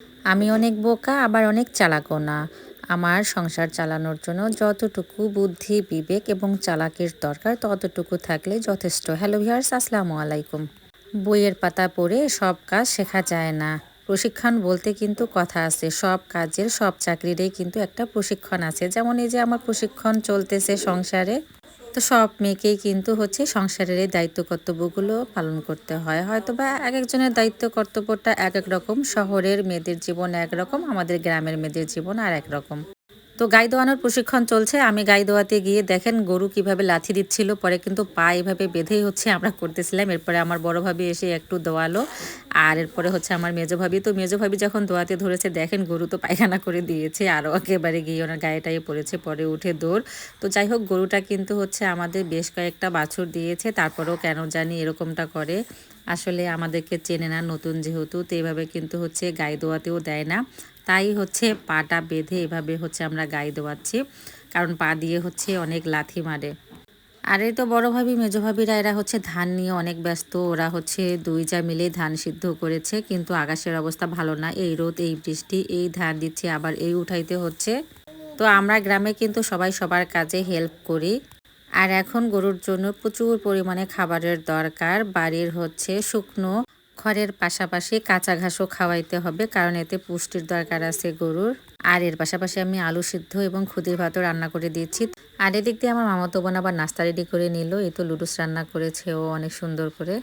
আমি অনেক বোকা আবার অনেক চালাকও না। আমার সংসার চালানোর জন্য যতটুকু বুদ্ধি, বিবেক এবং চালাকির দরকার ততটুকু থাকলে যথেষ্ট। হ্যালো ভিউয়ার্স, আসসালামু আলাইকুম। বইয়ের পাতা পড়ে সব কাজ শেখা যায় না। প্রশিক্ষণ বলতে কিন্তু কথা আছে। সব কাজের, সব চাকরিরই কিন্তু একটা প্রশিক্ষণ আছে। যেমন এই যে আমার প্রশিক্ষণ চলতেছে সংসারে। তো সব মেয়েকেই কিন্তু সংসারের এই দায়িত্ব কর্তব্যগুলো পালন করতে হয়। হয়তোবা একেকজনের দায়িত্ব কর্তব্যটা একেক রকম। শহরের মেয়েদের জীবন একরকম, আমাদের গ্রামের মেয়েদের জীবন আরেক রকম। তো গাই দোয়ানোর প্রশিক্ষণ চলছে। আমি গাই দোয়াতে গিয়ে দেখেন গরু কিভাবে লাথি দিচ্ছিল। পরে কিন্তু পা এভাবে বেঁধেই আমরা করতেছিলাম। এরপরে আমার বড় ভাবি এসে একটু দোয়ালো। আর এরপরে আমার মেজো ভাবি। তো মেজো ভাবি যখন দোয়াতে ধরেছে দেখেন গরু তো পায়খানা করে দিয়েছে। আরও একেবারে গিয়ে ওনার গায়েটাই পড়েছে। পরে উঠে দৌড়। তো যাই হোক, গরুটা কিন্তু আমাদের বেশ কয়েকটা বাছুর দিয়েছে। তারপরেও কেন জানি এরকমটা করে। আসলে আমাদেরকে চেনে না, নতুন যেহেতু। তো এভাবে কিন্তু গাই দোয়াতেও দেয় না। তাই পাটা বেঁধে এভাবে আমরা গাই দোয়াচ্ছি, কারণ পা দিয়ে অনেক লাথি মারে। আর এই তো বড় ভাবি মেজো ভাবিরা এরা ধান নিয়ে অনেক ব্যস্ত। ওরা দুই যা মিলেই ধান সিদ্ধ করেছে, কিন্তু আকাশের অবস্থা ভালো না। এই রোদ, এই বৃষ্টি, এই ধান দিচ্ছে আবার এই উঠাইতে হচ্ছে। তো আমরা গ্রামে কিন্তু সবাই সবার কাজে হেল্প করি। আর এখন গরুর জন্য প্রচুর পরিমাণে খাবারের দরকার। বাড়ির শুকনো খড়ের পাশাপাশি কাঁচা ঘাসও খাওয়াইতে হবে, কারণ এতে পুষ্টির দরকার আছে গরুর। আর এর পাশাপাশি আমি আলু সিদ্ধ এবং খুদের ভাতও রান্না করে দিয়েছি। আর এদিক দিয়ে আমার মামাতো বোন আবার নাস্তা রেডি করে নিল। এই তো লুডুস রান্না করেছে ও অনেক সুন্দর করে।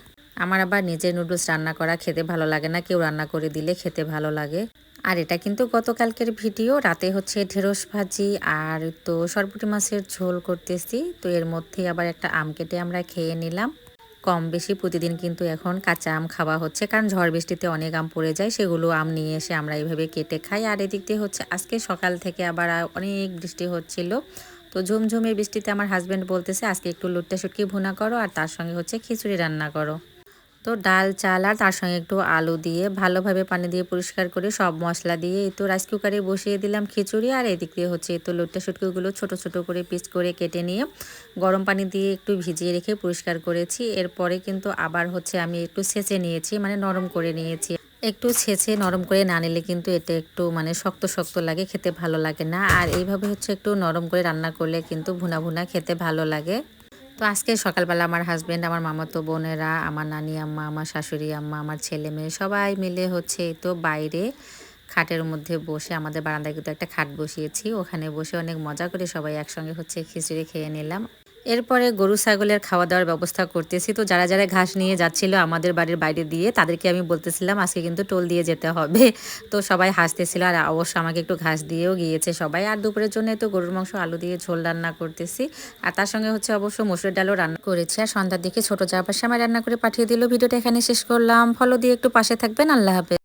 আমার আবার নিজের নুডলস রান্না করা খেতে ভালো লাগে না, কেউ রান্না করে দিলে খেতে ভালো লাগে। আর এটা কিন্তু গতকালকের ভিডিও। রাতে ঢেঁড়স ভাজি আর তো সরপুঁটি মাছের ঝোল করতেছি। তো এর মধ্যে আবার একটা আম কেটে আমরা খেয়ে নিলাম। কম বেশি প্রতিদিন কিন্তু এখন কাঁচা আম খাওয়া হচ্ছে, কারণ ঝড় বৃষ্টিতে অনেক আম পড়ে যায়, সেগুলো আম নিয়ে এসে আমরা এইভাবে কেটে খাই। আর এদিক দিয়ে আজকে সকাল থেকে আবার অনেক বৃষ্টি হচ্ছিল। তো ঝুমঝুমের বৃষ্টিতে আমার হাজব্যান্ড বলতেছে আজকে একটু লুটটা শুটকি ভুনা করো আর তার সঙ্গে খিচুড়ি রান্না করো। তো ডাল, চাল আর তার সঙ্গে একটু আলু দিয়ে ভালোভাবে পানি দিয়ে পরিষ্কার করে সব মশলা দিয়ে এই তো রাইস কুকারে বসিয়ে দিলাম খিচুড়ি। আর এদিক দিয়ে এই তো লুটটা শুটকিগুলো ছোট ছোট করে পিস করে কেটে নিয়ে গরম পানি দিয়ে একটু ভিজিয়ে রেখে পরিষ্কার করেছি। এরপরে কিন্তু আবার আমি একটু ছেঁচে নিয়েছি, মানে নরম করে নিয়েছি। একটু ছেঁচে নরম করে না নিলে কিন্তু এটা একটু শক্ত শক্ত লাগে, খেতে ভালো লাগে না। আর এইভাবে একটু নরম করে রান্না করলে কিন্তু ভুনা ভুনা খেতে ভালো লাগে। তো আজকে সকালবেলা আমার হাজব্যান্ড, আমার মামাতো বোনেরা, আমার নানি আম্মা, আমার শাশুড়ি আম্মা, আমার ছেলে মেয়ে সবাই মিলে এই তো বাইরে খাটের মধ্যে বসে, আমাদের বারান্দায় কিন্তু একটা খাট বসিয়েছি, ওখানে বসে অনেক মজা করে সবাই একসঙ্গে খিচুড়ি খেয়ে নিলাম। এরপরে গরু ছাগলের খাওয়া দাওয়ার ব্যবস্থা করতেছি। তো যারা যারা ঘাস নিয়ে যাচ্ছিল আমাদের বাড়ির বাইরে দিয়ে, তাদেরকে আমি বলতেছিলাম আজকে কিন্তু টোল দিয়ে যেতে হবে। তো সবাই হাসতেছিল, আর অবশ্য আমাকে একটু ঘাস দিয়েও গিয়েছে সবাই। আর দুপুরের জন্য তো গরুর মাংস আলু দিয়ে ঝোল রান্না করতেছি। আর তার সঙ্গে অবশ্য মসুর ডালও রান্না করেছি। আর সন্ধ্যার দিকে ছোট জাপার সময় রান্না করে পাঠিয়ে দিল। ভিডিওটা এখানে শেষ করলাম। ফলো দিয়ে একটু পাশে থাকবেন। আল্লাহ হাফেজ।